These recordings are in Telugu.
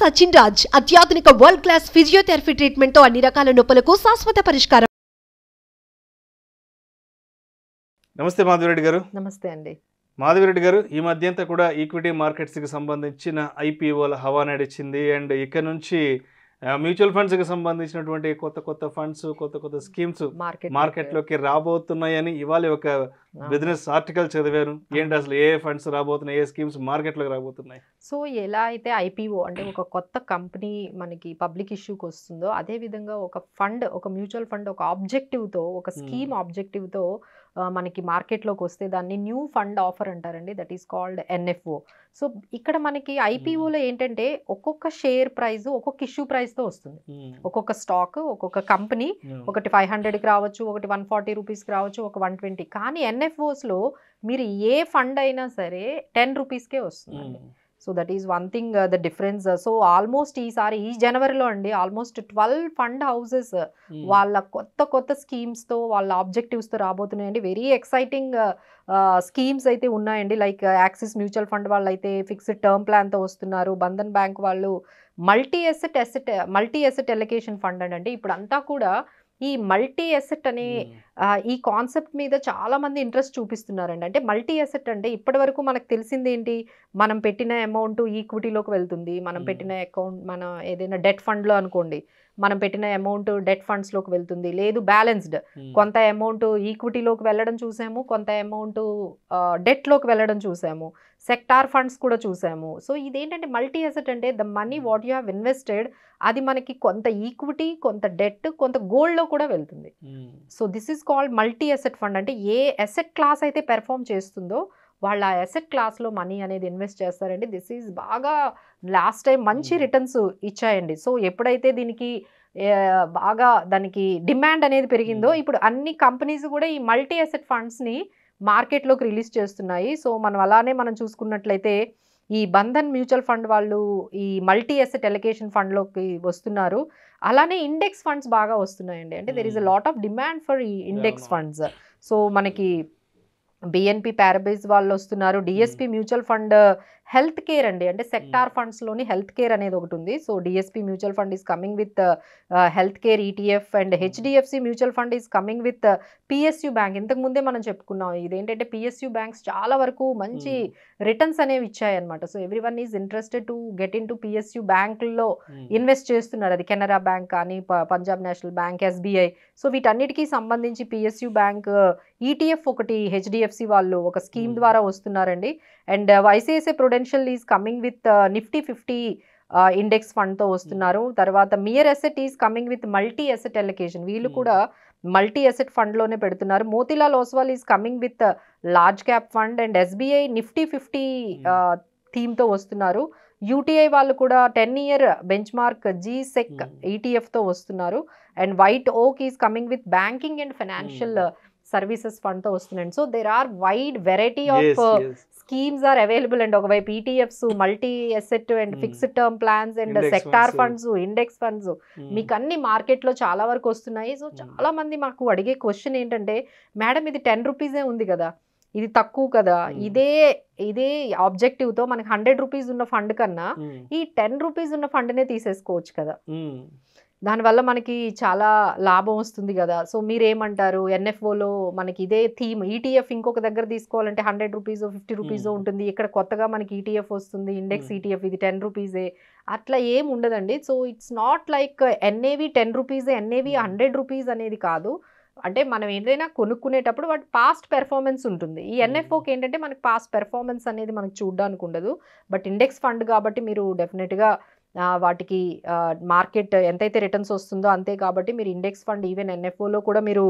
సచిన్ రాజ్ అత్యాధునిక వరల్డ్ క్లాస్ ఫిజియోథెరపీ ట్రీట్మెంట్ తో అన్ని రకాల నొప్పులకు శాశ్వత పరిష్కారం. నమస్తే మాధవిరెడ్డి గారు. నమస్తే అండి. మాధవిరెడ్డి గారు, ఈ మధ్యంతా కూడా ఈక్విటీ మార్కెట్స్కి సంబంధించిన ఐపీఓల హవా నడిచింది. అండ్ ఇక్కడ నుంచి మ్యూచువల్ ఫండ్స్కి సంబంధించినటువంటి కొత్త ఫండ్స్, కొత్త స్కీమ్స్ మార్కెట్లోకి రాబోతున్నాయని ఇవాళ ఒక బిజినెస్ ఆర్టికల్ చదివాను. ఏంటి అసలు ఏ ఫండ్స్ రాబోతున్నాయి, ఏ స్కీమ్స్ మార్కెట్లోకి రాబోతున్నాయి? సో ఎలా అయితే ఐపీఓ అంటే ఒక కొత్త కంపెనీ మనకి పబ్లిక్ ఇష్యూకి వస్తుందో, అదే విధంగా ఒక ఫండ్, ఒక మ్యూచువల్ ఫండ్ ఒక ఆబ్జెక్టివ్తో, ఒక స్కీమ్ ఆబ్జెక్టివ్తో మనకి మార్కెట్లోకి వస్తే దాన్ని న్యూ ఫండ్ ఆఫర్ అంటారండి. That is called NFO. So ఇక్కడ మనకి ఐపీఓలో ఏంటంటే ఒక్కొక్క షేర్ ప్రైస్ ఒక్కొక్క ఇష్యూ ప్రైస్తో వస్తుంది. ఒక్కొక్క స్టాక్, ఒక్కొక్క కంపెనీ, ఒకటి 500కి రావచ్చు, ఒకటి 140 రూపీస్కి రావచ్చు, ఒక 120. కానీ ఎన్ఎఫ్ఓస్లో మీరు ఏ ఫండ్ అయినా సరే 10 రూపీస్కే వస్తుంది. So that is one thing the difference. So almost ఈ జనవరిలో అండి ఆల్మోస్ట్ 12 ఫండ్ హౌసెస్ వాళ్ళ కొత్త స్కీమ్స్తో, వాళ్ళ ఆబ్జెక్టివ్స్తో రాబోతున్నాయండి. వెరీ ఎక్సైటింగ్ స్కీమ్స్ అయితే ఉన్నాయండి. లైక్ యాక్సిస్ మ్యూచువల్ ఫండ్ వాళ్ళు అయితే ఫిక్స్డ్ టర్మ్ ప్లాన్తో వస్తున్నారు. బంధన్ బ్యాంక్ వాళ్ళు మల్టీ ఎసెట్ ఎలొకేషన్ ఫండ్ అండి. ఇప్పుడు అంతా కూడా ఈ మల్టీ ఎసెట్ అనే ఈ కాన్సెప్ట్ మీద చాలా మంది ఇంట్రెస్ట్ చూపిస్తున్నారండి. అంటే మల్టీ ఎసెట్ అంటే ఇప్పటి వరకు మనకు తెలిసింది ఏంటి, మనం పెట్టిన అమౌంట్ ఈక్విటీలోకి వెళ్తుంది, మనం పెట్టిన అకౌంట్, మన ఏదైనా డెట్ ఫండ్లో అనుకోండి, మనం పెట్టిన అమౌంట్ డెట్ ఫండ్స్లోకి వెళ్తుంది, లేదు బ్యాలెన్స్డ్ కొంత అమౌంట్ ఈక్విటీలోకి వెళ్ళడం చూసాము, కొంత అమౌంట్ డెట్లోకి వెళ్ళడం చూసాము, సెక్టార్ ఫండ్స్ కూడా చూసాము. సో ఇదేంటంటే మల్టీ అసెట్ అంటే the money what you have invested అది మనకి కొంత ఈక్విటీ, కొంత డెట్, కొంత గోల్డ్లో కూడా వెళ్తుంది. So this is called multi asset fund. అంటే ఏ అసెట్ క్లాస్ అయితే పెర్ఫామ్ చేస్తుందో వాళ్ళు ఆ అసెట్ క్లాస్లో మనీ అనేది ఇన్వెస్ట్ చేస్తారండి. దిస్ ఈజ్ బాగా లాస్ట్ టైం మంచి రిటర్న్స్ ఇచ్చాయండి. సో ఎప్పుడైతే దీనికి బాగా దానికి డిమాండ్ అనేది పెరిగిందో ఇప్పుడు అన్ని కంపెనీస్ కూడా ఈ మల్టీ అసెట్ ఫండ్స్ని మార్కెట్లోకి రిలీజ్ చేస్తున్నాయి. సో మనం చూసుకున్నట్లయితే ఈ బంధన్ మ్యూచువల్ ఫండ్ వాళ్ళు ఈ మల్టీ అసెట్ ఎలొకేషన్ ఫండ్లోకి వస్తున్నారు. అలానే ఇండెక్స్ ఫండ్స్ బాగా వస్తున్నాయండి. అంటే there is a lot of demand for ఈ ఇండెక్స్ ఫండ్స్. సో మనకి బిఎన్పి పారబైస్ వాళ్ళు వస్తున్నారు. DSP mutual fund health care అండి, అంటే సెక్టార్ ఫండ్స్లోని హెల్త్ కేర్ అనేది ఒకటి ఉంది. So DSP mutual fund is coming with health care ETF and HDFC mutual fund is coming with PSU bank. ఇంతకుముందే మనం చెప్పుకున్నాం ఇదేంటంటే పిఎస్యు బ్యాంక్స్ చాలా వరకు మంచి రిటర్న్స్ అనేవి ఇచ్చాయన్నమాట. So everyone is interested to get in to PSU బ్యాంకుల్లో ఇన్వెస్ట్ చేస్తున్నారు. అది కెనరా బ్యాంక్ కానీ, Punjab national bank, SBI. So వీటన్నిటికీ సంబంధించి పిఎస్యు బ్యాంక్ ఈటీఎఫ్ ఒకటి హెచ్డిఎఫ్సి వాళ్ళు ఒక స్కీమ్ ద్వారా వస్తున్నారండి. And ICICI prudential is coming with Nifty 50 index ఫండ్తో వస్తున్నారు. తర్వాత Mirae asset is coming with multi asset allocation, వీళ్ళు కూడా మల్టీ అసెట్ ఫండ్లోనే పెడుతున్నారు. Motilal Oswal is coming with large cap fund and SBI Nifty 50 థీమ్తో వస్తున్నారు. యూటీఐ వాళ్ళు కూడా 10-year బెంచ్ మార్క్ జీసెక్ ఈటీఎఫ్తో వస్తున్నారు. And White Oak is coming with banking and financial services ఫండ్తో వస్తున్నాయండి. So there are wide variety of schemes are available and ఒకవైపు ETFs, multi asset and fixed term plans and sector funds, index funds మీకు అన్ని మార్కెట్లో చాలా వరకు వస్తున్నాయి. సో చాలా మంది మాకు అడిగే క్వశ్చన్ ఏంటంటే, మేడం ఇది 10 రూపీసే ఉంది కదా, ఇది తక్కువ కదా, ఇదే ఆబ్జెక్టివ్తో మనకి 100 రూపీస్ ఉన్న ఫండ్ కన్నా ఈ 10 రూపీస్ ఉన్న ఫండ్నే తీసేసుకోవచ్చు కదా, దానివల్ల మనకి చాలా లాభం వస్తుంది కదా. సో మీరేమంటారు, ఎన్ఎఫ్ఓలో మనకి ఇదే థీమ్ ఈటీఎఫ్ ఇంకొక దగ్గర తీసుకోవాలంటే 100 రూపీస్ 50 రూపీస్ ఉంటుంది, ఇక్కడ కొత్తగా మనకి ఈటీఎఫ్ వస్తుంది ఇండెక్స్ ఈటీఎఫ్, ఇది 10 రూపీసే, అట్లా ఏం ఉండదండి. So it's not like NAV 10 రూపీసే, ఎన్ఏవి 100 రూపీస్ అనేది కాదు. అంటే మనం ఏదైనా కొనుక్కునేటప్పుడు వాటి పాస్ట్ పెర్ఫార్మెన్స్ ఉంటుంది. ఈ ఎన్ఎఫ్ఓకి ఏంటంటే మనకి పాస్ట్ పెర్ఫార్మెన్స్ అనేది మనకు చూడడానికి ఉండదు. బట్ ఇండెక్స్ ఫండ్ కాబట్టి మీరు డెఫినెట్గా వాటికి మార్కెట్ ఎంతైతే రిటర్న్స్ వస్తుందో అంతే, కాబట్టి మీరు ఇండెక్స్ ఫండ్ ఈవెన్ ఎన్ఎఫ్ఓలో కూడా మీరు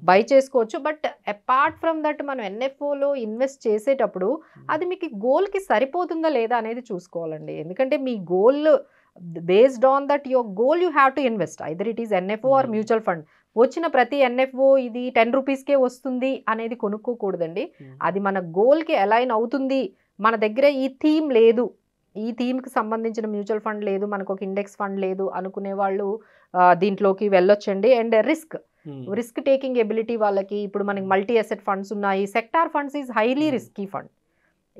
బై చేసుకోవచ్చు. బట్ అపార్ట్ ఫ్రమ్ దట్ మనం ఎన్ఎఫ్ఓలో ఇన్వెస్ట్ చేసేటప్పుడు అది మీకు గోల్కి సరిపోతుందా లేదా అనేది చూసుకోవాలండి. ఎందుకంటే మీ goal based on that your goal you have to invest, either it is NFO or mutual fund. వచ్చిన ప్రతి ఎన్ఎఫ్ఓ ఇది 10 రూపీస్కే వస్తుంది అనేది కొనుక్కోకూడదండి. అది మన గోల్కి అలైన్ అవుతుంది, మన దగ్గర ఈ థీమ్ లేదు, ఈ థీమ్కి సంబంధించిన మ్యూచువల్ ఫండ్ లేదు, మనకు ఒక ఇండెక్స్ ఫండ్ లేదు అనుకునే వాళ్ళు దీంట్లోకి వెళ్ళొచ్చండి. అండ్ రిస్క్ టేకింగ్ ఎబిలిటీ వాళ్ళకి, ఇప్పుడు మనకి మల్టీ అసెట్ ఫండ్స్ ఉన్నాయి, sector funds is highly risky fund.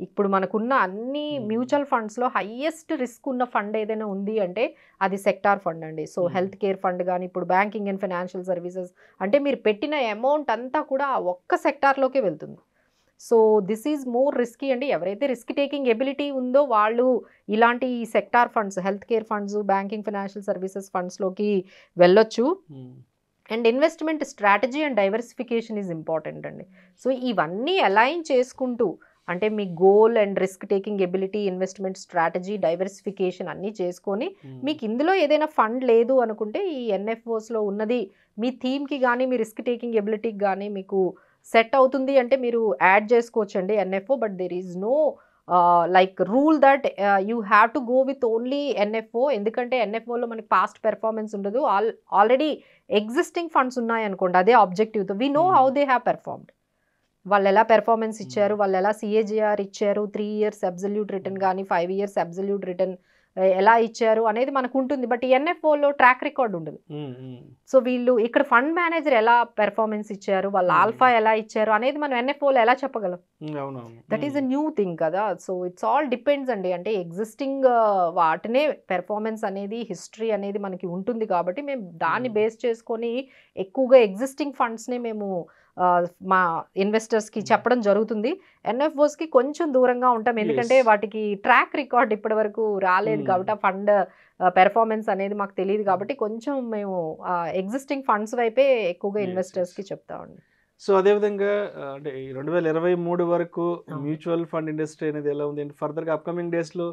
ఇప్పుడు మనకున్న అన్ని మ్యూచువల్ ఫండ్స్లో హైయెస్ట్ రిస్క్ ఉన్న ఫండ్ ఏదైనా ఉంది అంటే అది సెక్టార్ ఫండ్ అండి. సో హెల్త్ కేర్ ఫండ్ కానీ ఇప్పుడు బ్యాంకింగ్ అండ్ ఫైనాన్షియల్ సర్వీసెస్ అంటే మీరు పెట్టిన అమౌంట్ అంతా కూడా ఆ ఒక్క సెక్టార్లోకే వెళ్తుంది. So this is more risky అండి. ఎవరైతే రిస్క్ టేకింగ్ ఎబిలిటీ ఉందో వాళ్ళు ఇలాంటి sector funds, health care funds, banking financial services ఫండ్స్లోకి వెళ్ళొచ్చు. And investment strategy and diversification is important అండి. సో ఇవన్నీ అలైన్ చేసుకుంటూ అంటే మీ goal and risk taking ability, investment strategy, diversification అన్నీ చేసుకొని మీకు ఇందులో ఏదైనా ఫండ్ లేదు అనుకుంటే ఈ ఎన్ఎఫ్ఓస్లో ఉన్నది మీ థీమ్కి కానీ మీ రిస్క్ టేకింగ్ ఎబిలిటీకి కానీ మీకు సెట్ అవుతుంది అంటే మీరు యాడ్ చేసుకోవచ్చండి NFO. But there is no like rule that you have to go with only NFO. ఎందుకంటే ఎన్ఎఫ్ఓలో మనకి పాస్ట్ పెర్ఫార్మెన్స్ ఉండదు. ఆల్రెడీ ఎగ్జిస్టింగ్ ఫండ్స్ ఉన్నాయనుకోండి అదే ఆబ్జెక్టివ్తో we know how they have performed. వాళ్ళు ఎలా పెర్ఫార్మెన్స్ ఇచ్చారు, వాళ్ళు ఎలా సిఏజిఆర్ ఇచ్చారు, 3 years అబ్సల్యూట్ రిటర్న్ కానీ 5 years అబ్సల్యూట్ రిటర్న్ ఎలా ఇచ్చారు అనేది మనకు ఉంటుంది. బట్ ఎన్ఎఫ్ఓలో ట్రాక్ రికార్డ్ ఉండదు. సో వీళ్ళు ఇక్కడ ఫండ్ మేనేజర్ ఎలా పెర్ఫార్మెన్స్ ఇచ్చారు, వాళ్ళ ఆల్ఫా ఎలా ఇచ్చారు అనేది మనం ఎన్ఎఫ్ఓలో ఎలా చెప్పగలం? That is a new thing కదా. సో ఇట్స్ ఆల్ డిపెండ్స్ అండి. అంటే ఎగ్జిస్టింగ్ వాటినే పెర్ఫార్మెన్స్ అనేది, హిస్టరీ అనేది మనకి ఉంటుంది కాబట్టి మేము దాన్ని బేస్ చేసుకొని ఎక్కువగా ఎగ్జిస్టింగ్ ఫండ్స్నే మేము మా ఇన్వెస్టర్స్కి చెప్పడం జరుగుతుంది. ఎన్ఎఫ్ఓస్కి కొంచెం దూరంగా ఉంటాం ఎందుకంటే వాటికి ట్రాక్ రికార్డ్ ఇప్పటి వరకు రాలేదు కాబట్టి ఆ ఫండ్ పెర్ఫార్మెన్స్ అనేది మాకు తెలియదు కాబట్టి కొంచెం మేము ఎగ్జిస్టింగ్ ఫండ్స్ వైపే ఎక్కువగా ఇన్వెస్టర్స్కి చెప్తామండి. సో అదేవిధంగా అంటే 2023 వరకు మ్యూచువల్ ఫండ్ ఇండస్ట్రీ అనేది ఎలా ఉంది? ఫర్దర్గా అప్కమింగ్ డేస్లో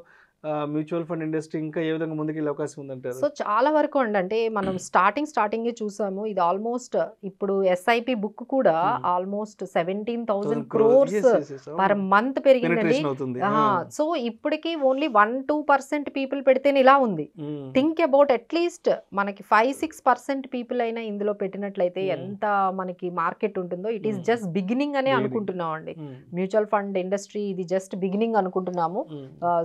మ్యూచువల్ ఫండ్ ఇండస్ట్రీ ఇంకా ఏ విధంగా ముందుకెళ్ళే అవకాశం ఉందంటారు? సో చాలా వరకు అంటే మనం స్టార్టింగే చూసాము. ఇది ఆల్మోస్ట్ ఇప్పుడు ఎస్ఐపి బుక్ కూడా ఆల్మోస్ట్ 17,000 crores పర్ మంత్ పెరిగిందండి. సో ఇప్పటికి ఓన్లీ 1-2% పీపుల్ పెడితేనే ఇలా ఉంది. థింక్ అబౌట్ అట్లీస్ట్ మనకి 5-6% పీపుల్ అయినా ఇందులో పెట్టినట్లయితే ఎంత మనకి మార్కెట్ ఉంటుందో. ఇట్ ఈస్ జస్ట్ బిగినింగ్ అనే అనుకుంటున్నాం అండి. మ్యూచువల్ ఫండ్ ఇండస్ట్రీ ఇది జస్ట్ బిగినింగ్ అనుకుంటున్నాము.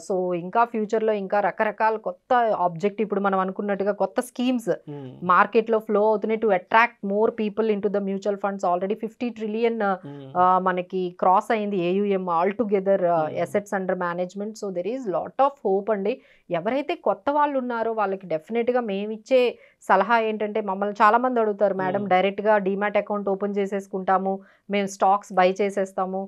సో ఇంకా ఫ్యూచర్లో ఇంకా రకరకాల కొత్త ఆబ్జెక్టివ్ ఇప్పుడు మనం అనుకున్నట్టుగా కొత్త స్కీమ్స్ మార్కెట్లో ఫ్లో అవుతున్నాయి to attract more people in to the mutual funds. Already 50 trillion మనకి క్రాస్ అయింది AUM all together assets under management. So there is lot of hope అండి. ఎవరైతే కొత్త వాళ్ళు ఉన్నారో వాళ్ళకి డెఫినెట్గా మేమిచ్చే సలహా ఏంటంటే, మమ్మల్ని చాలామంది అడుగుతారు మేడం డైరెక్ట్గా డీమ్యాట్ అకౌంట్ ఓపెన్ చేసేసుకుంటాము, మేము స్టాక్స్ బై చేసేస్తాము,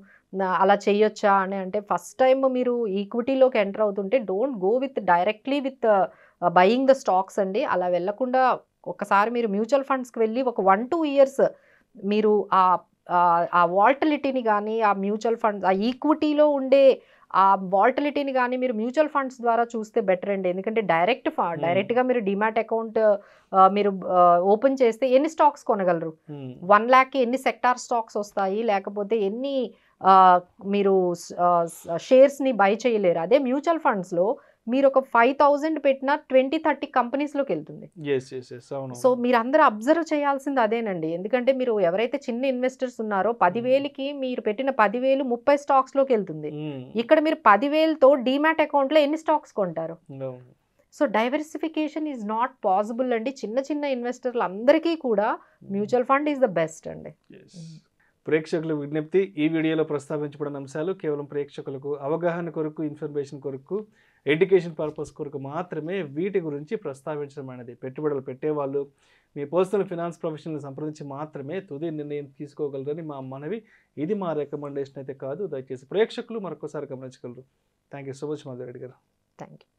అలా చేయొచ్చా అని. అంటే ఫస్ట్ టైం మీరు ఈక్విటీలోకి ఎంటర్ అవుతుంటే don't go with directly with buying the stocks అండి. అలా వెళ్ళకుండా ఒకసారి మీరు మ్యూచువల్ ఫండ్స్కి వెళ్ళి ఒక 1-2 years మీరు ఆ వాల్టిలిటీని కానీ ఆ మ్యూచువల్ ఫండ్స్ ఆ ఈక్విటీలో ఉండే ఆ వాల్టిలిటీని కానీ మీరు మ్యూచువల్ ఫండ్స్ ద్వారా చూస్తే బెటర్ అండి. ఎందుకంటే డైరెక్ట్గా మీరు డిమాట్ అకౌంట్ మీరు ఓపెన్ చేస్తే ఎన్ని స్టాక్స్ కొనగలరు? 1 lakh ఎన్ని సెక్టార్ స్టాక్స్ వస్తాయి, లేకపోతే ఎన్ని మీరు షేర్స్ని బై చేయలేరు. అదే మ్యూచువల్ ఫండ్స్లో మీరు ఒక 5,000 పెట్టినా 20-30 కంపెనీస్లోకి వెళ్తుంది. సో మీరు అందరూ అబ్జర్వ్ చేయాల్సింది అదేనండి. ఎందుకంటే మీరు ఎవరైతే చిన్న ఇన్వెస్టర్స్ ఉన్నారో 10,000కి మీరు పెట్టిన 10,000 30 స్టాక్స్లోకి వెళ్తుంది. ఇక్కడ మీరు 10,000తో డీమ్యాట్ అకౌంట్లో ఎన్ని స్టాక్స్ కొంటారు? So diversification is not possible అండి. చిన్న ఇన్వెస్టర్లు అందరికీ కూడా mutual fund is the best అండి. ప్రేక్షకుల విజ్ఞప్తి, ఈ వీడియోలో ప్రస్తావించబడిన అంశాలు కేవలం ప్రేక్షకులకు అవగాహన కొరకు, ఇన్ఫర్మేషన్ కొరకు, ఎడ్యుకేషన్ పర్పస్ కొరకు మాత్రమే వీటి గురించి ప్రస్తావించడం అనేది. పెట్టుబడులు పెట్టేవాళ్ళు మీ పర్సనల్ ఫినాన్స్ ప్రొఫెషనల్ని సంప్రదించి మాత్రమే తుది నిర్ణయం తీసుకోగలరని మా మనవి. ఇది మా రికమెండేషన్ అయితే కాదు. దయచేసి ప్రేక్షకులు మరొకసారి గమనించగలరు. Thank you so much Madhavi Reddy గారు. Thank you.